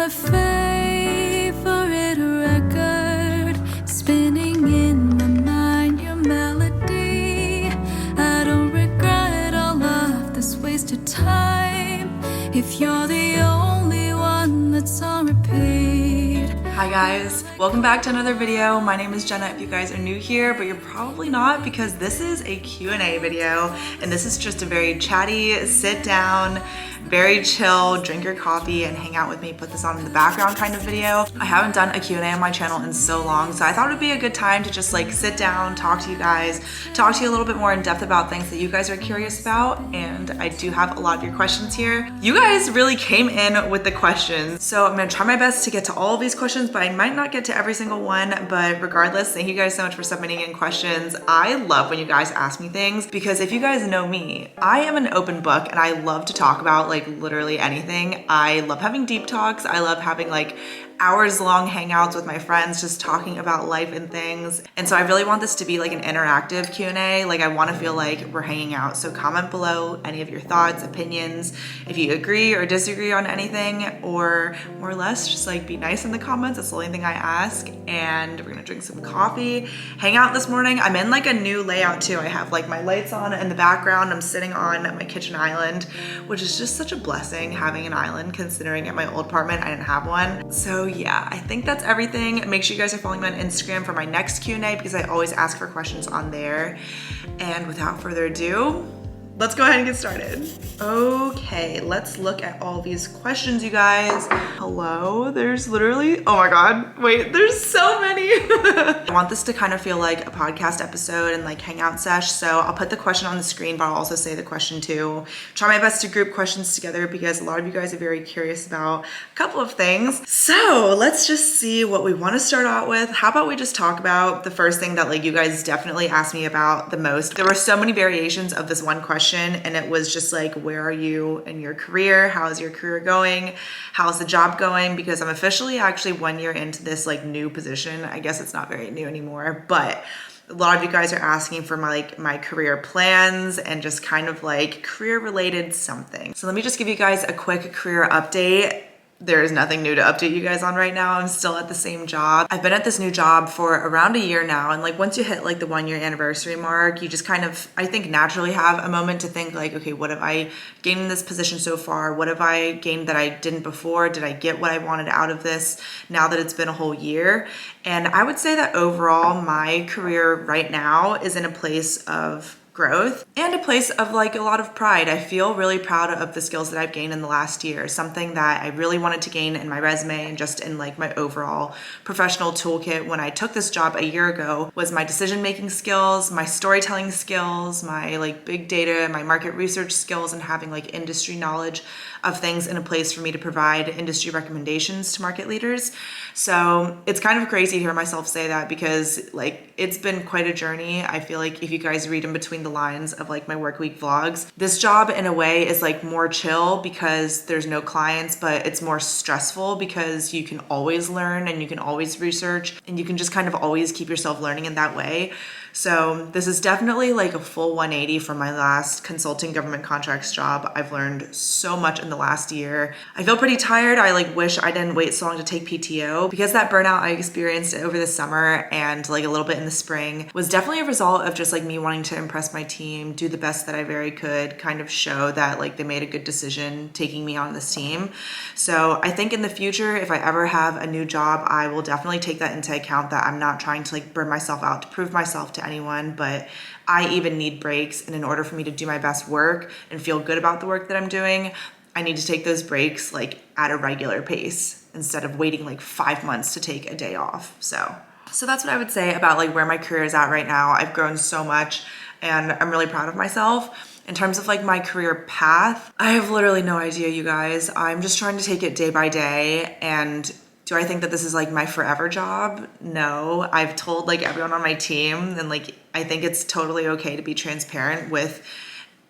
my favorite record, spinning in my mind your melody. I don't regret all of this wasted time, if you're the only one that's on repeat. Hi guys, welcome back to another video. My name is Jenna if you guys are new here, but you're probably not because this is a Q&A video and this is just a very chatty, sit down, very chill, drink your coffee and hang out with me, put this on in the background kind of video. I haven't done a Q&A on my channel in so long, so I thought it would be a good time to just like sit down, talk to you guys, talk to you a little bit more in depth about things that you guys are curious about, and I do have a lot of your questions here. You guys really came in with the questions, so I'm gonna try my best to get to all of these questions, but I might not get to every single one, but regardless, thank you guys so much for submitting in questions. I love when you guys ask me things because if you guys know me, I am an open book and I love to talk about like literally anything. I love having deep talks. I love having like hours long hangouts with my friends just talking about life and things. And so I really want this to be like an interactive Q&A. Like I want to feel like we're hanging out. So comment below any of your thoughts, opinions, if you agree or disagree on anything, or more or less just like be nice in the comments. That's the only thing I ask. And we're gonna drink some coffee, hang out this morning. I'm in like a new layout too. I have like my lights on in the background. I'm sitting on my kitchen island, which is just such a blessing having an island considering at my old apartment I didn't have one. So yeah, I think that's everything. Make sure you guys are following me on Instagram for my next Q&A because I always ask for questions on there. And without further ado, let's go ahead and get started. Okay, let's look at all these questions, you guys. Hello, there's literally, oh my God, wait, there's so many. I want this to kind of feel like a podcast episode and like hangout sesh. So I'll put the question on the screen, but I'll also say the question too. Try my best to group questions together because a lot of you guys are very curious about a couple of things. So let's just see what we want to start out with. How about we just talk about the first thing that like you guys definitely asked me about the most. There were so many variations of this one question, and it was just like, where are you in your career? How's your career going? How's the job going? Because I'm officially actually 1 year into this like new position. I guess it's not very new anymore, but a lot of you guys are asking for my career plans and just kind of like career related something. So let me just give you guys a quick career update. There is nothing new to update you guys on right now. I'm still at the same job. I've been at this new job for around a year now. And like once you hit like the 1 year anniversary mark, you just kind of, I think naturally have a moment to think like, okay, what have I gained in this position so far? What have I gained that I didn't before? Did I get what I wanted out of this now that it's been a whole year? And I would say that overall my career right now is in a place of growth and a place of like a lot of pride. I feel really proud of the skills that I've gained in the last year. Something that I really wanted to gain in my resume and just in like my overall professional toolkit when I took this job a year ago was my decision-making skills, my storytelling skills, my like big data, my market research skills, and having like industry knowledge of things in a place for me to provide industry recommendations to market leaders. So it's kind of crazy to hear myself say that because like it's been quite a journey. I feel like if you guys read in between the lines of like my work week vlogs, this job in a way is like more chill because there's no clients, but it's more stressful because you can always learn and you can always research and you can just kind of always keep yourself learning in that way. So this is definitely like a full 180 from my last consulting government contracts job. I've learned so much in the last year. I feel pretty tired. I like wish I didn't wait so long to take PTO because that burnout I experienced over the summer and like a little bit in the spring was definitely a result of just like me wanting to impress my team, do the best that I very could, kind of show that like they made a good decision taking me on this team. So I think in the future, if I ever have a new job, I will definitely take that into account, that I'm not trying to like burn myself out to prove myself to anyone, but I even need breaks. And in order for me to do my best work and feel good about the work that I'm doing, I need to take those breaks like at a regular pace instead of waiting like 5 months to take a day off. So that's what I would say about like where my career is at right now. I've grown so much and I'm really proud of myself. In terms of like my career path, I have literally no idea, you guys. I'm just trying to take it day by day. And do I think that this is like my forever job? No. I've told like everyone on my team, and like I think it's totally okay to be transparent with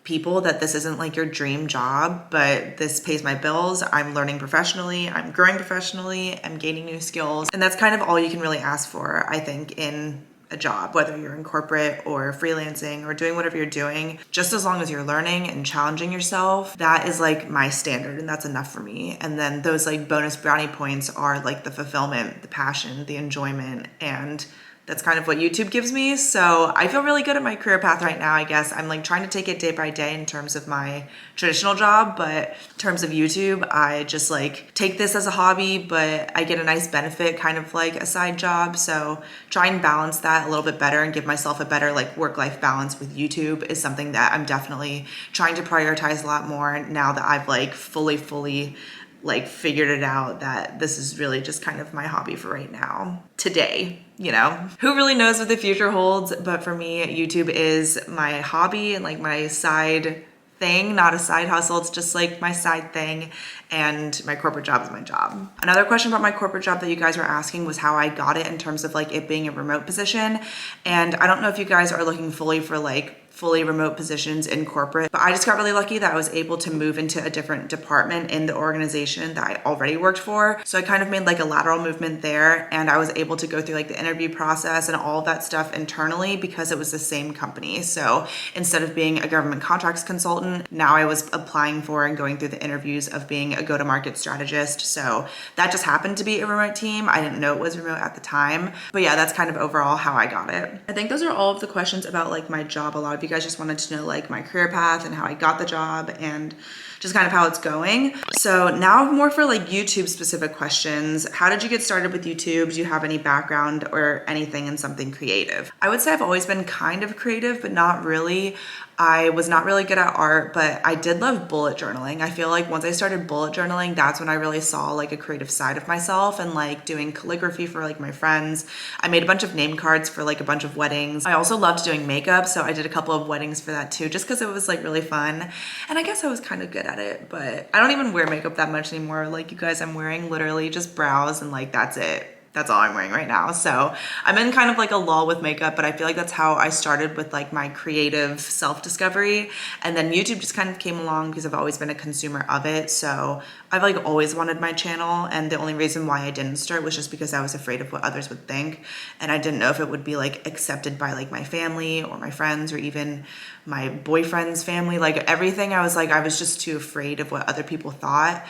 people that this isn't like your dream job, but this pays my bills. I'm learning professionally, I'm growing professionally, I'm gaining new skills. And that's kind of all you can really ask for, I think, in a job, whether you're in corporate or freelancing or doing whatever you're doing, just as long as you're learning and challenging yourself, that is like my standard and that's enough for me. And then those like bonus brownie points are like the fulfillment, the passion, the enjoyment, and that's kind of what YouTube gives me. So I feel really good at my career path right now, I guess. I'm like trying to take it day by day in terms of my traditional job, but in terms of YouTube, I just like take this as a hobby, but I get a nice benefit, kind of like a side job. So try and balance that a little bit better and give myself a better like work-life balance with YouTube is something that I'm definitely trying to prioritize a lot more now that I've like fully like figured it out that this is really just kind of my hobby for right now, today, you know? Who really knows what the future holds, but for me, YouTube is my hobby and like my side thing, not a side hustle. It's just like my side thing, and my corporate job is my job. Another question about my corporate job that you guys were asking was how I got it in terms of like it being a remote position. And I don't know if you guys are looking fully for like fully remote positions in corporate, but I just got really lucky that I was able to move into a different department in the organization that I already worked for. So I kind of made like a lateral movement there, and I was able to go through like the interview process and all of that stuff internally because it was the same company. So instead of being a government contracts consultant, now I was applying for and going through the interviews of being a go-to-market strategist. So that just happened to be a remote team. I didn't know it was remote at the time, but yeah, that's kind of overall how I got it. I think those are all of the questions about like my job. A lot of you guys just wanted to know like my career path and how I got the job and just kind of how it's going. So now more for like YouTube specific questions. How did you get started with YouTube? Do you have any background or anything in something creative? I would say I've always been kind of creative, but not really. I was not really good at art, but I did love bullet journaling. I feel like once I started bullet journaling, that's when I really saw like a creative side of myself, and like doing calligraphy for like my friends. I made a bunch of name cards for like a bunch of weddings. I also loved doing makeup, so I did a couple of weddings for that too, just because it was like really fun. And I guess I was kind of good at it, but I don't even wear makeup that much anymore. Like you guys, I'm wearing literally just brows and like that's it. That's all I'm wearing right now. So I'm in kind of like a lull with makeup, but I feel like that's how I started with like my creative self-discovery. And then YouTube just kind of came along because I've always been a consumer of it. So I've like always wanted my channel. And the only reason why I didn't start was just because I was afraid of what others would think. And I didn't know if it would be like accepted by like my family or my friends or even my boyfriend's family. Like everything, I was just too afraid of what other people thought.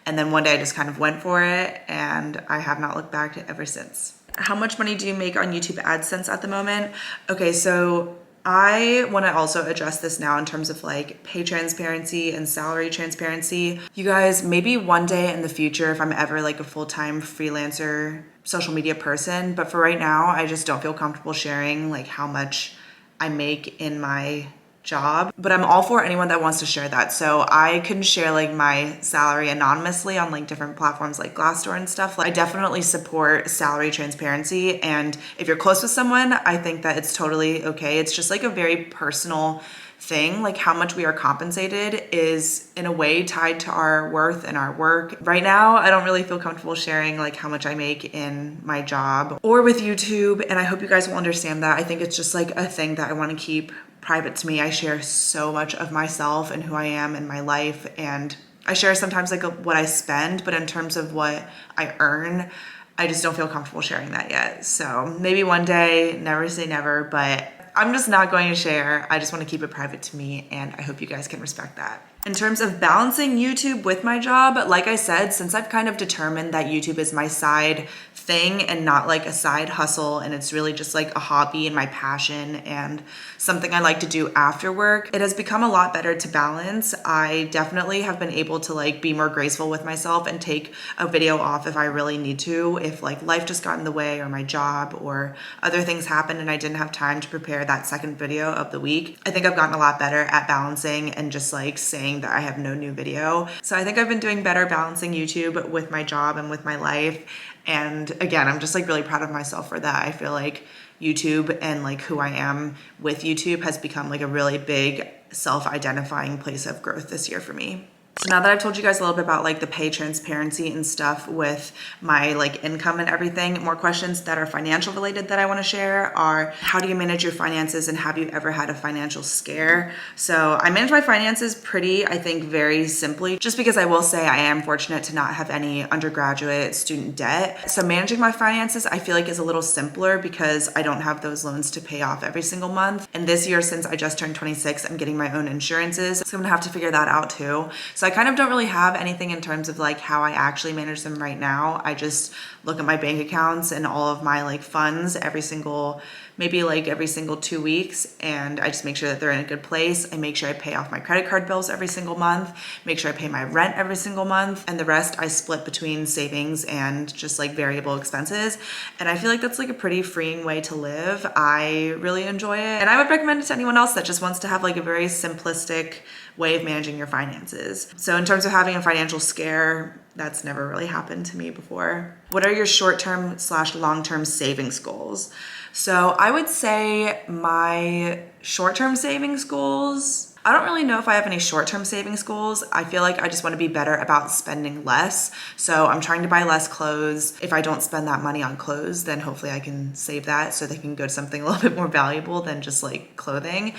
And then one day I just kind of went for it, and I have not looked back ever since. How much money do you make on YouTube AdSense at the moment? Okay, so I want to also address this now in terms of like pay transparency and salary transparency. You guys, maybe one day in the future, if I'm ever like a full-time freelancer social media person, but for right now, I just don't feel comfortable sharing like how much I make in my job, but I'm all for anyone that wants to share that. So I can share like my salary anonymously on like different platforms like Glassdoor and stuff. Like, I definitely support salary transparency. And if you're close with someone, I think that it's totally okay. It's just like a very personal thing. Like how much we are compensated is in a way tied to our worth and our work. Right now, I don't really feel comfortable sharing like how much I make in my job or with YouTube. And I hope you guys will understand that. I think it's just like a thing that I want to keep private to me. I share so much of myself and who I am in my life, and I share sometimes like what I spend, but in terms of what I earn, I just don't feel comfortable sharing that yet. So maybe one day, never say never, but I'm just not going to share. I just want to keep it private to me, and I hope you guys can respect that. In terms of balancing YouTube with my job, like I said, since I've kind of determined that YouTube is my side thing and not like a side hustle, and it's really just like a hobby and my passion and something I like to do after work, it has become a lot better to balance. I definitely have been able to like be more graceful with myself and take a video off if I really need to, if like life just got in the way or my job or other things happened and I didn't have time to prepare that second video of the week. I think I've gotten a lot better at balancing and just like saying that I have no new video. So I think I've been doing better balancing YouTube with my job and with my life. And again, I'm just like really proud of myself for that. I feel like YouTube and like who I am with YouTube has become like a really big self-identifying place of growth this year for me. So now that I've told you guys a little bit about like the pay transparency and stuff with my like income and everything, more questions that are financial related that I want to share are, how do you manage your finances and have you ever had a financial scare? So I manage my finances pretty, I think, very simply, just because I will say I am fortunate to not have any undergraduate student debt. So managing my finances, I feel like, is a little simpler because I don't have those loans to pay off every single month. And this year, since I just turned 26, I'm getting my own insurances. So I'm gonna have to figure that out too. So I kind of don't really have anything in terms of like how I actually manage them right now. I just look at my bank accounts and all of my like funds every single 2 weeks, and I just make sure that they're in a good place. I make sure I pay off my credit card bills every single month, make sure I pay my rent every single month, and the rest I split between savings and just like variable expenses. And I feel like that's like a pretty freeing way to live. I really enjoy it, and I would recommend it to anyone else that just wants to have like a very simplistic way of managing your finances. So in terms of having a financial scare, that's never really happened to me before. What are your short-term/long-term savings goals? So I would say my short-term savings goals, I don't really know if I have any short-term savings goals. I feel like I just want to be better about spending less. So I'm trying to buy less clothes. If I don't spend that money on clothes, then hopefully I can save that so they can go to something a little bit more valuable than just like clothing.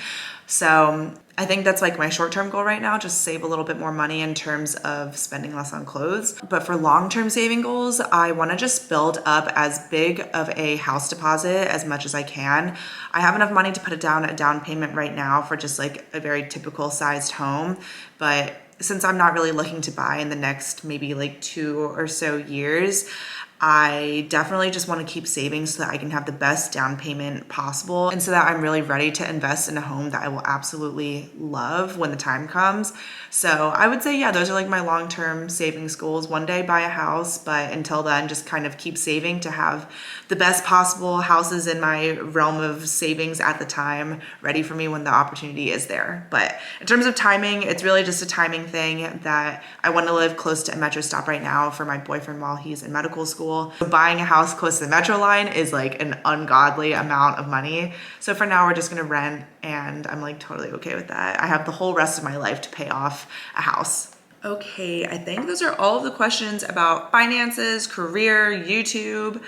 So I think that's like my short-term goal right now, just save a little bit more money in terms of spending less on clothes. But for long-term saving goals, I want to just build up as big of a house deposit as much as I can. I have enough money to put down a down payment right now for just like a very typical sized home. But since I'm not really looking to buy in the next maybe like 2 or so years, I definitely just want to keep saving so that I can have the best down payment possible and so that I'm really ready to invest in a home that I will absolutely love when the time comes. So I would say, yeah, those are like my long-term savings goals. One day buy a house, but until then, just kind of keep saving to have the best possible houses in my realm of savings at the time ready for me when the opportunity is there. But in terms of timing, it's really just a timing thing that I want to live close to a metro stop right now for my boyfriend while he's in medical school. So buying a house close to the metro line is like an ungodly amount of money. So for now, we're just gonna rent, and I'm like totally okay with that. I have the whole rest of my life to pay off a house. Okay, I think those are all of the questions about finances, career, YouTube.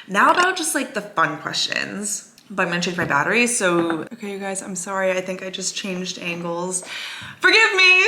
Now about just like the fun questions. But I'm gonna change my battery. So, okay, you guys, I'm sorry. I think I just changed angles. Forgive me.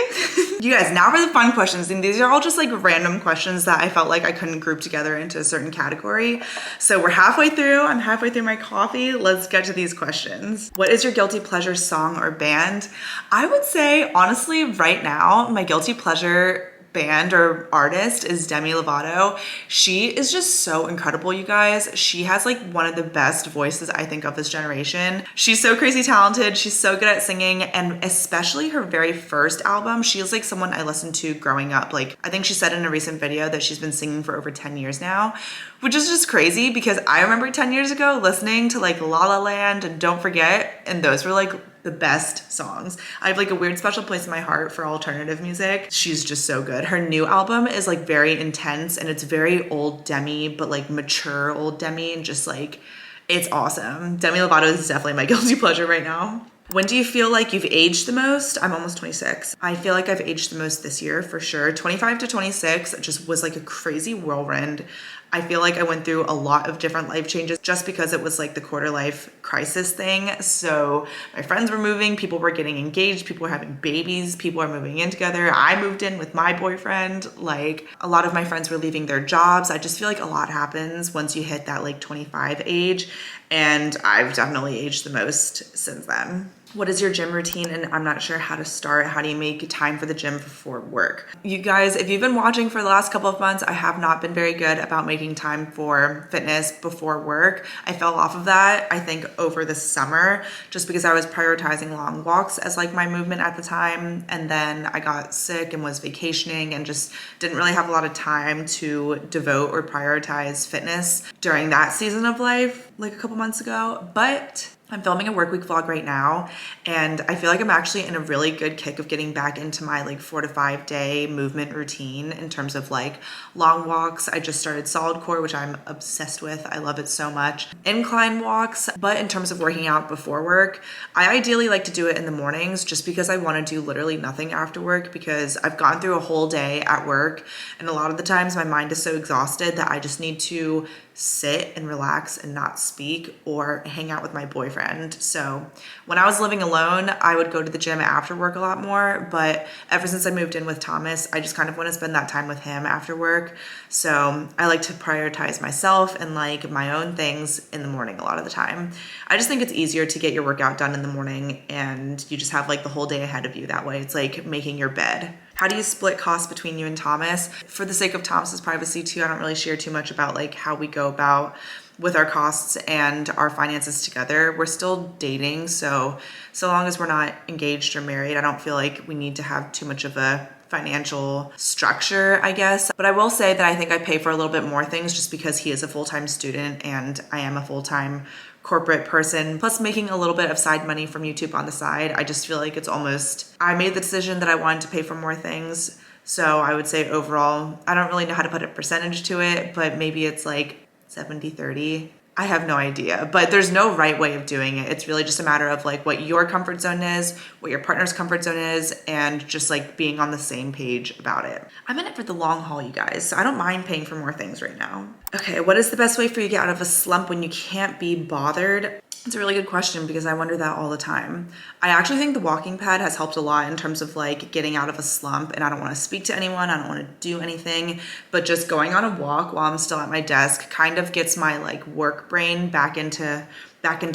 You guys, now for the fun questions. And these are all just like random questions that I felt like I couldn't group together into a certain category. So we're halfway through. I'm halfway through my coffee. Let's get to these questions. What is your guilty pleasure song or band? I would say, honestly, right now, my guilty pleasure band or artist is Demi Lovato. She is just so incredible, you guys. She has like one of the best voices I think of this generation. She's so crazy talented. She's so good at singing, and especially her very first album, she is like someone I listened to growing up. Like I think she said in a recent video that she's been singing for over 10 years now, which is just crazy because I remember 10 years ago listening to like La La Land and Don't Forget, and those were like the best songs. I have like a weird special place in my heart for alternative music. She's just so good. Her new album is like very intense, and it's very old Demi, but like mature old Demi, and just like, it's awesome. Demi Lovato is definitely my guilty pleasure right now. When do you feel like you've aged the most? I'm almost 26. I feel like I've aged the most this year for sure. 25 to 26 just was like a crazy whirlwind. I feel like I went through a lot of different life changes just because it was like the quarter life crisis thing. So my friends were moving, people were getting engaged, people were having babies, people are moving in together. I moved in with my boyfriend. Like a lot of my friends were leaving their jobs. I just feel like a lot happens once you hit that like 25 age. And I've definitely aged the most since then. What is your gym routine? And I'm not sure how to start. How do you make time for the gym before work? You guys, if you've been watching for the last couple of months, I have not been very good about making time for fitness before work. I fell off of that, I think, over the summer, just because I was prioritizing long walks as like my movement at the time. And then I got sick and was vacationing and just didn't really have a lot of time to devote or prioritize fitness during that season of life, like a couple months ago. But I'm filming a work week vlog right now, and I feel like I'm actually in a really good kick of getting back into my like 4 to 5 day movement routine in terms of like long walks. I just started solid core, which I'm obsessed with. I love it so much. Incline walks, but in terms of working out before work, I ideally like to do it in the mornings just because I want to do literally nothing after work, because I've gone through a whole day at work and a lot of the times my mind is so exhausted that I just need to sit and relax and not speak or hang out with my boyfriend. So when I was living alone, I would go to the gym after work a lot more, but ever since I moved in with Thomas, I just kind of want to spend that time with him after work. So I like to prioritize myself and like my own things in the morning a lot of the time. I just think it's easier to get your workout done in the morning and you just have like the whole day ahead of you that way. It's like making your bed. How do you split costs between you and Thomas? For the sake of Thomas's privacy too, I don't really share too much about like how we go about with our costs and our finances together. We're still dating, so long as we're not engaged or married, I don't feel like we need to have too much of a financial structure, I guess. But I will say that I think I pay for a little bit more things just because he is a full-time student and I am a full-time corporate person, plus making a little bit of side money from YouTube on the side. I just feel like it's almost, I made the decision that I wanted to pay for more things. So I would say overall, I don't really know how to put a percentage to it, but maybe it's like 70-30. I have no idea, but there's no right way of doing it. It's really just a matter of like what your comfort zone is, what your partner's comfort zone is, and just like being on the same page about it. I'm in it for the long haul, you guys, so I don't mind paying for more things right now. Okay, what is the best way for you to get out of a slump when you can't be bothered? It's a really good question because I wonder that all the time. I actually think the walking pad has helped a lot in terms of like getting out of a slump, and I don't want to speak to anyone, I don't want to do anything, but just going on a walk while I'm still at my desk kind of gets my like work brain back into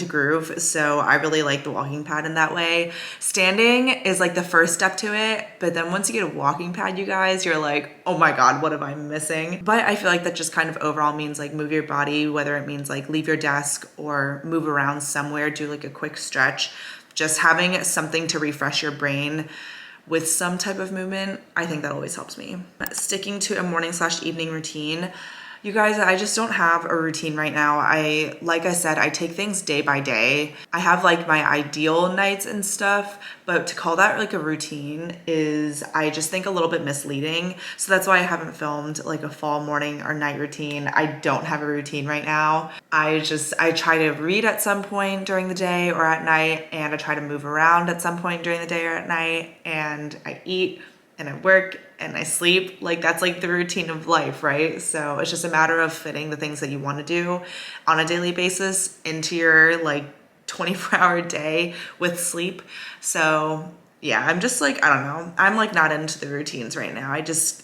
groove. So I really like the walking pad in that way. Standing is like the first step to it, but then once you get a walking pad, you guys, you're like, oh my God, what am I missing? But I feel like that just kind of overall means like move your body, whether it means like leave your desk or move around somewhere, do like a quick stretch. Just having something to refresh your brain with some type of movement, I think that always helps me. Sticking to a morning/evening routine. You guys, I just don't have a routine right now. Like I said, I take things day by day. I have like my ideal nights and stuff, but to call that like a routine is, I just think, a little bit misleading. So that's why I haven't filmed like a fall morning or night routine. I don't have a routine right now. I try to read at some point during the day or at night, and I try to move around at some point during the day or at night, and I eat and I work and I sleep. Like that's like the routine of life, right? So it's just a matter of fitting the things that you want to do on a daily basis into your like 24-hour day with sleep. So yeah, I'm just like, I don't know. I'm like not into the routines right now.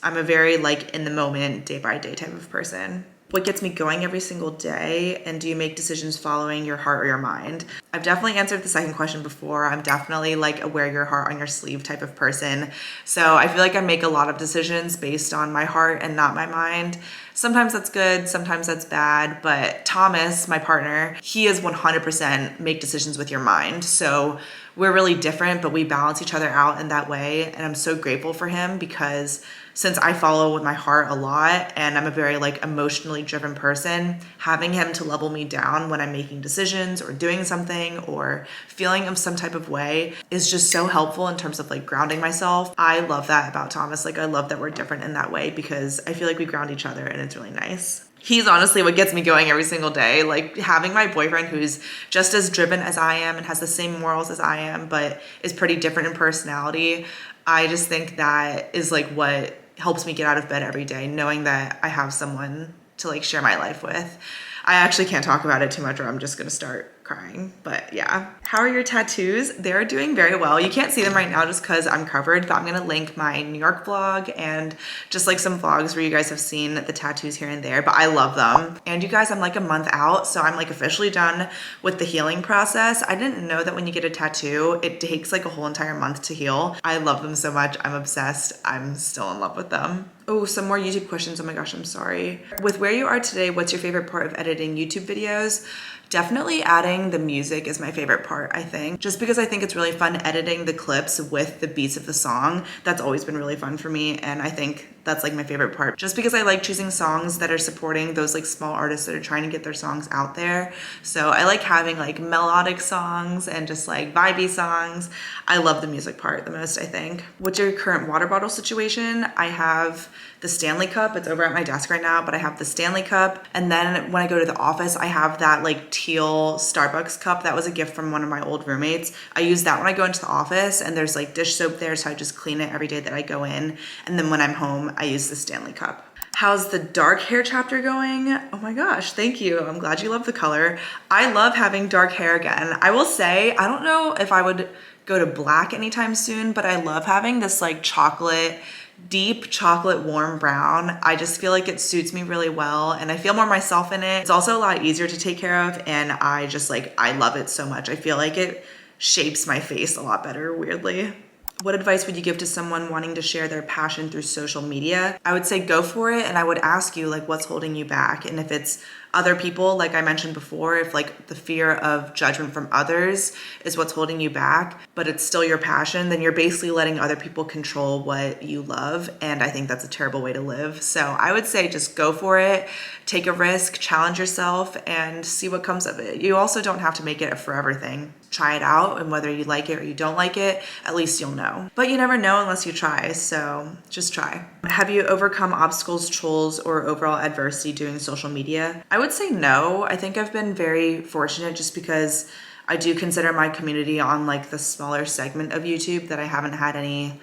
I'm a very like in the moment, day by day type of person. What gets me going every single day, and do you make decisions following your heart or your mind? I've definitely answered the second question before. I'm definitely like a wear your heart on your sleeve type of person. So I feel like I make a lot of decisions based on my heart and not my mind. Sometimes that's good, sometimes that's bad, but Thomas, my partner, he is 100% make decisions with your mind. So we're really different, but we balance each other out in that way. And I'm so grateful for him because since I follow with my heart a lot and I'm a very like emotionally driven person, having him to level me down when I'm making decisions or doing something or feeling of some type of way is just so helpful in terms of like grounding myself. I love that about Thomas. Like I love that we're different in that way because I feel like we ground each other and it's really nice. He's honestly what gets me going every single day. Like having my boyfriend who's just as driven as I am and has the same morals as I am, but is pretty different in personality. I just think that is like what helps me get out of bed every day, knowing that I have someone to like share my life with. I actually can't talk about it too much or I'm just gonna start crying, but yeah. How are your tattoos? They're doing very well. You can't see them right now just because I'm covered, but I'm gonna link my New York vlog and just like some vlogs where you guys have seen the tattoos here and there, but I love them. And you guys, I'm like a month out, so I'm like officially done with the healing process. I didn't know that when you get a tattoo, it takes like a whole entire month to heal. I love them so much. I'm obsessed. I'm still in love with them. Oh, some more YouTube questions. Oh my gosh, I'm sorry. With where you are today, what's your favorite part of editing YouTube videos? Definitely adding the music is my favorite part, I think. Just because I think it's really fun editing the clips with the beats of the song. That's always been really fun for me, and I think That's like my favorite part, just because I like choosing songs that are supporting those like small artists that are trying to get their songs out there. So I like having like melodic songs and just like vibey songs. I love the music part the most, I think. What's your current water bottle situation? I have the Stanley Cup. It's over at my desk right now, but I have the Stanley Cup. And then when I go to the office, I have that like teal Starbucks cup. That was a gift from one of my old roommates. I use that when I go into the office, and there's like dish soap there, so I just clean it every day that I go in. And then when I'm home, I use the Stanley Cup. How's the dark hair chapter going? Oh my gosh, thank you. I'm glad you love the color. I love having dark hair again. I will say, I don't know if I would go to black anytime soon, but I love having this like deep chocolate warm brown. I just feel like it suits me really well, and I feel more myself in it. It's also a lot easier to take care of, and I just like, I love it so much. I feel like it shapes my face a lot better, weirdly. What advice would you give to someone wanting to share their passion through social media? I would say go for it, and I would ask you like, what's holding you back? And if it's other people, like I mentioned before, if like the fear of judgment from others is what's holding you back, but it's still your passion, then you're basically letting other people control what you love. And I think that's a terrible way to live. So I would say just go for it, take a risk, challenge yourself, and see what comes of it. You also don't have to make it a forever thing. Try it out, and whether you like it or you don't like it, at least you'll know. But you never know unless you try, so just try. Have you overcome obstacles, trolls, or overall adversity doing social media? I would say no. I think I've been very fortunate just because I do consider my community on like the smaller segment of YouTube that I haven't had any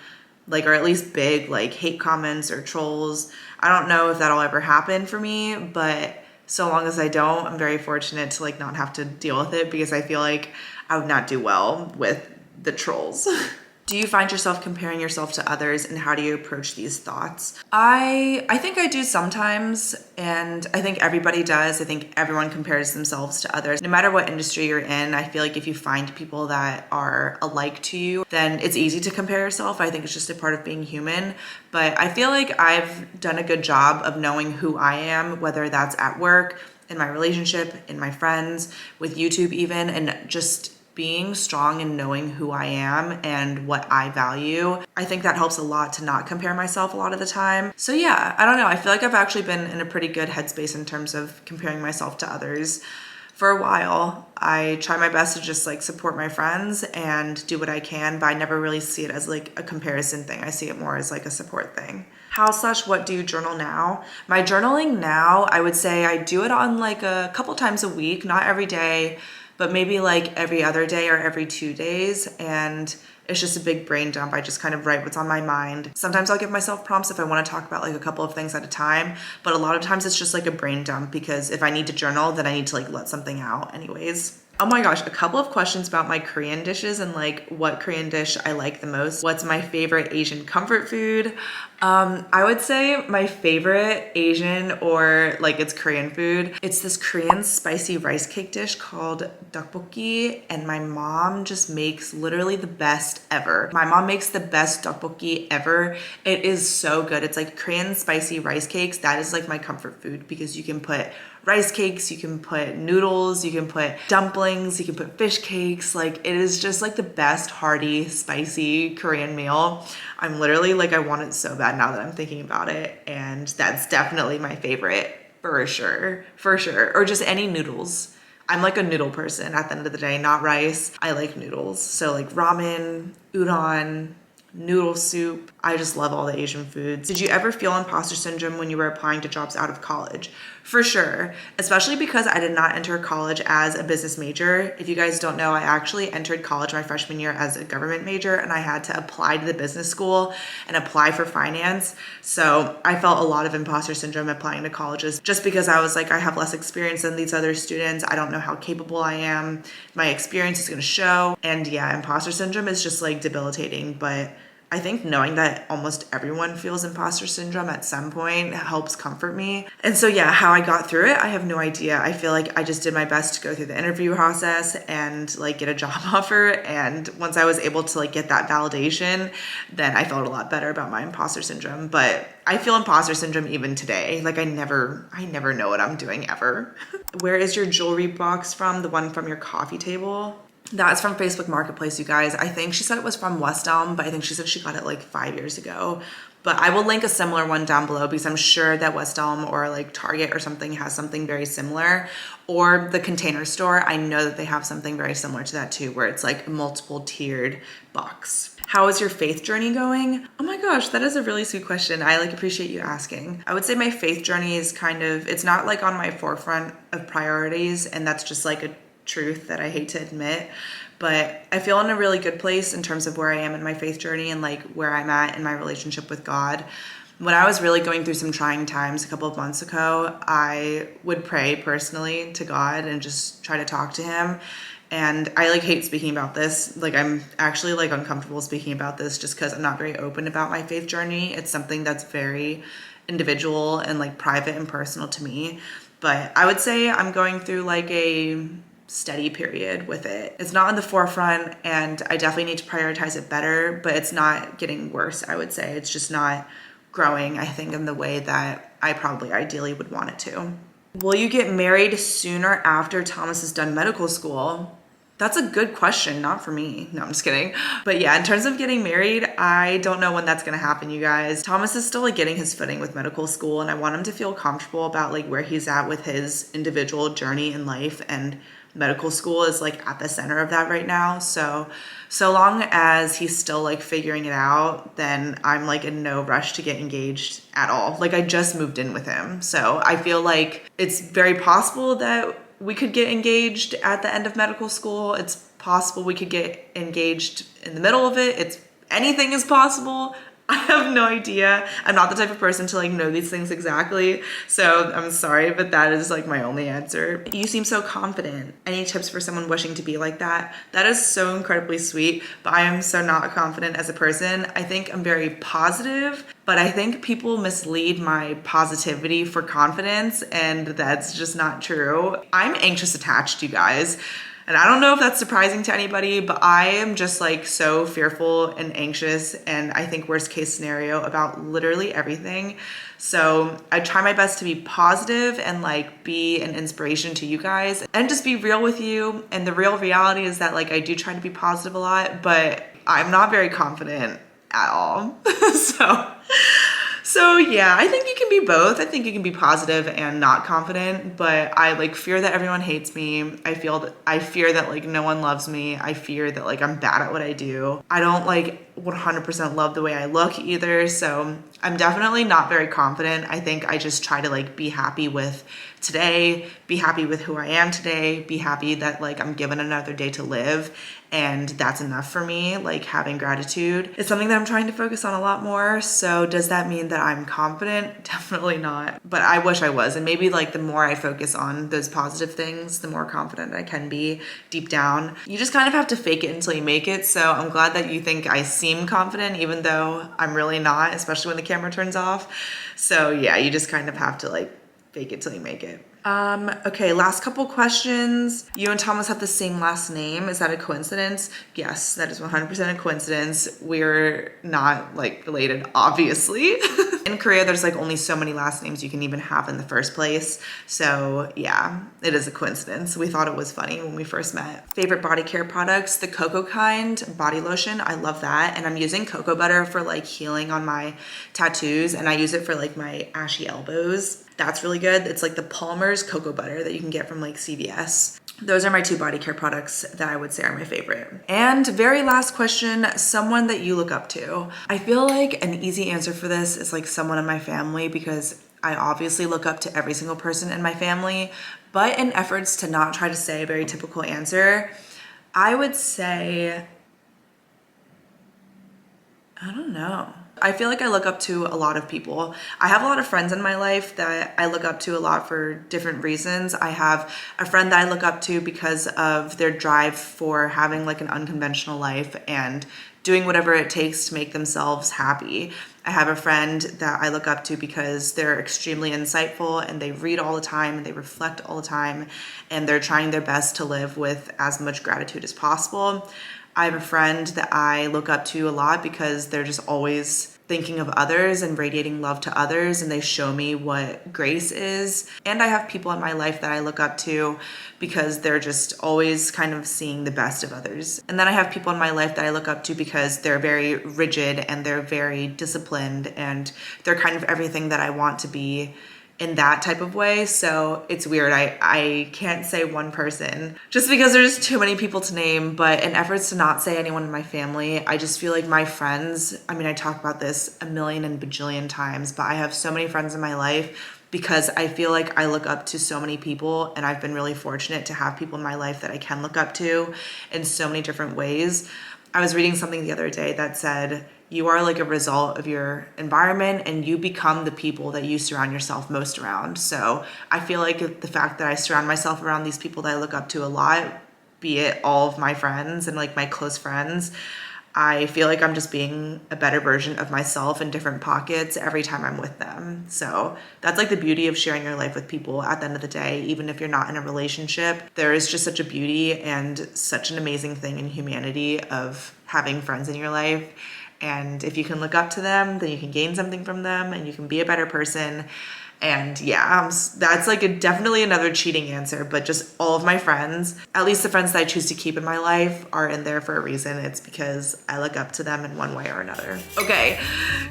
like, or at least big like hate comments or trolls. I don't know if that'll ever happen for me, but so long as I don't, I'm very fortunate to like not have to deal with it, because I feel like I would not do well with the trolls. Do you find yourself comparing yourself to others, and how do you approach these thoughts? I think I do sometimes, and I think everybody does. I think everyone compares themselves to others. No matter what industry you're in, I feel like if you find people that are alike to you, then it's easy to compare yourself. I think it's just a part of being human. But I feel like I've done a good job of knowing who I am, whether that's at work, in my relationship, in my friends, with YouTube even, and just being strong and knowing who I am and what I value. I think that helps a lot to not compare myself a lot of the time. So yeah, I don't know. I feel like I've actually been in a pretty good headspace in terms of comparing myself to others. For a while, I try my best to just like support my friends and do what I can, but I never really see it as like a comparison thing. I see it more as like a support thing. How/what do you journal now? My journaling now, I would say I do it on like a couple times a week, not every day, but maybe like every other day or every 2 days. And it's just a big brain dump. I just kind of write what's on my mind. Sometimes I'll give myself prompts if I want to talk about like a couple of things at a time, but a lot of times it's just like a brain dump, because if I need to journal, then I need to like let something out anyways. Oh my gosh, a couple of questions about my Korean dishes and like what Korean dish I like the most. What's my favorite Asian comfort food? I would say my favorite Asian, or like it's Korean food, it's this Korean spicy rice cake dish called tteokbokki, and my mom just makes literally the best ever. My mom makes the best tteokbokki ever. It is so good. It's like Korean spicy rice cakes. That is like my comfort food, because you can put rice cakes, you can put noodles, you can put dumplings, you can put fish cakes. Like, it is just like the best hearty, spicy Korean meal. I'm literally like, I want it so bad now that I'm thinking about it. And that's definitely my favorite for sure, for sure. Or just any noodles. I'm like a noodle person at the end of the day, not rice. I like noodles. So like ramen, udon, noodle soup. I just love all the Asian foods. Did you ever feel imposter syndrome when you were applying to jobs out of college? For sure, especially because I did not enter college as a business major. If you guys don't know, I actually entered college my freshman year as a government major, and I had to apply to the business school and apply for finance. So I felt a lot of imposter syndrome applying to colleges, just because I was like, I have less experience than these other students. I don't know how capable I am. My experience is gonna show. And yeah, imposter syndrome is just like debilitating, but I think knowing that almost everyone feels imposter syndrome at some point helps comfort me. And so yeah, how I got through it, I have no idea. I feel like I just did my best to go through the interview process and like get a job offer. And once I was able to like get that validation, then I felt a lot better about my imposter syndrome. But I feel imposter syndrome even today. Like I never know what I'm doing ever. Where is your jewelry box from? The one from your coffee table? That's from Facebook Marketplace, you guys. I think she said it was from West Elm, but I think she said she got it like 5 years ago. but I will link a similar one down below because I'm sure that West Elm or like Target or something has something very similar, or the Container Store. I know that they have something very similar to that too, where it's like a multiple tiered box. How is your faith journey going? Oh my gosh, that is a really sweet question. I like appreciate you asking. I would say my faith journey is kind of, it's not like on my forefront of priorities, and that's just like a truth that I hate to admit, but I feel in a really good place in terms of where I am in my faith journey and like where I'm at in my relationship with God. When I was really going through some trying times a couple of months ago, I would pray personally to God and just try to talk to him. And I like hate speaking about this. Like I'm actually like uncomfortable speaking about this just because I'm not very open about my faith journey. It's something that's very individual and like private and personal to me. But I would say I'm going through like a steady period with it. It's not in the forefront and I definitely need to prioritize it better, but it's not getting worse, I would say. It's just not growing, I think, in the way that I probably ideally would want it to. Will you get married sooner after Thomas has done medical school? That's a good question, not for me. No, I'm just kidding. But yeah, in terms of getting married, I don't know when that's gonna happen, you guys. Thomas is still like getting his footing with medical school, and I want him to feel comfortable about like where he's at with his individual journey in life, and medical school is like at the center of that right now. So long as he's still like figuring it out, then I'm like in no rush to get engaged at all. Like I just moved in with him. So I feel like it's very possible that we could get engaged at the end of medical school. It's possible we could get engaged in the middle of it. Anything is possible. I have no idea. I'm not the type of person to like know these things exactly. So I'm sorry, but that is like my only answer. You seem so confident. Any tips for someone wishing to be like that? That is so incredibly sweet, but I am so not confident as a person. I think I'm very positive, but I think people mislead my positivity for confidence, and that's just not true. I'm anxious attached, you guys. And I don't know if that's surprising to anybody, but I am just like so fearful and anxious, and I think worst case scenario about literally everything. So I try my best to be positive and like be an inspiration to you guys and just be real with you. And the real reality is that like I do try to be positive a lot, but I'm not very confident at all. So yeah, I think you can be both. I think you can be positive and not confident, but I like fear that everyone hates me. I fear that like no one loves me. I fear that like I'm bad at what I do. I don't like 100% love the way I look either. So I'm definitely not very confident. I think I just try to like be happy with today, be happy with who I am today, be happy that like I'm given another day to live. And that's enough for me. Like having gratitude is something that I'm trying to focus on a lot more. So does that mean that I'm confident? Definitely not. But I wish I was. And maybe like the more I focus on those positive things, the more confident I can be deep down. You just kind of have to fake it until you make it. So I'm glad that you think I seem confident, even though I'm really not, especially when the camera turns off. So yeah, you just kind of have to like fake it till you make it. Okay, last couple questions. You and Thomas have the same last name. Is that a coincidence? Yes, that is 100% a coincidence. We're not like related, obviously. In Korea, there's like only so many last names you can even have in the first place. So yeah, it is a coincidence. We thought it was funny when we first met. Favorite body care products? The cocoa kind body lotion. I love that. And I'm using cocoa butter for like healing on my tattoos. And I use it for like my ashy elbows. That's really good. It's like the Palmer's cocoa butter that you can get from like CVS. Those are my two body care products that I would say are my favorite. And very last question, someone that you look up to. I feel like an easy answer for this is like someone in my family, because I obviously look up to every single person in my family, but in efforts to not try to say a very typical answer, I would say, I don't know. I feel like I look up to a lot of people. I have a lot of friends in my life that I look up to a lot for different reasons. I have a friend that I look up to because of their drive for having like an unconventional life and doing whatever it takes to make themselves happy. I have a friend that I look up to because they're extremely insightful and they read all the time and they reflect all the time and they're trying their best to live with as much gratitude as possible. I have a friend that I look up to a lot because they're just always thinking of others and radiating love to others, and they show me what grace is. And I have people in my life that I look up to because they're just always kind of seeing the best of others. And then I have people in my life that I look up to because they're very rigid and they're very disciplined and they're kind of everything that I want to be in that type of way. So it's weird. I can't say one person just because there's too many people to name, but in efforts to not say anyone in my family, I just feel like my friends, I mean, I talk about this a million and bajillion times, but I have so many friends in my life because I feel like I look up to so many people, and I've been really fortunate to have people in my life that I can look up to in so many different ways. I was reading something the other day that said, you are like a result of your environment, and you become the people that you surround yourself most around. So I feel like the fact that I surround myself around these people that I look up to a lot, be it all of my friends and like my close friends, I feel like I'm just being a better version of myself in different pockets every time I'm with them. So that's like the beauty of sharing your life with people at the end of the day. Even if you're not in a relationship, there is just such a beauty and such an amazing thing in humanity of having friends in your life. And if you can look up to them, then you can gain something from them and you can be a better person. And yeah, that's like definitely another cheating answer, but just all of my friends, at least the friends that I choose to keep in my life, are in there for a reason. It's because I look up to them in one way or another. Okay,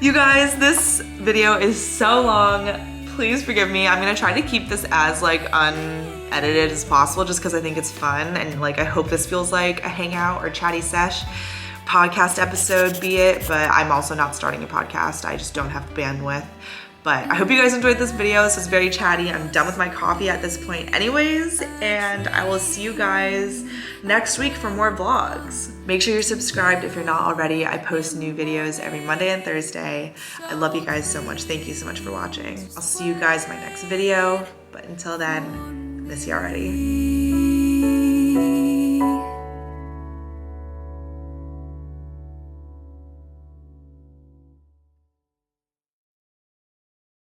you guys, this video is so long. Please forgive me. I'm gonna try to keep this as like unedited as possible just because I think it's fun. And like, I hope this feels like a hangout or chatty sesh podcast episode, be it, but I'm also not starting a podcast. I just don't have the bandwidth. But I hope you guys enjoyed this video. This was very chatty. I'm done with my coffee at this point anyways, and I will see you guys next week for more vlogs. Make sure you're subscribed if you're not already. I post new videos every Monday and Thursday. I love you guys so much. Thank you so much for watching. I'll see you guys in my next video, but until then, miss you already.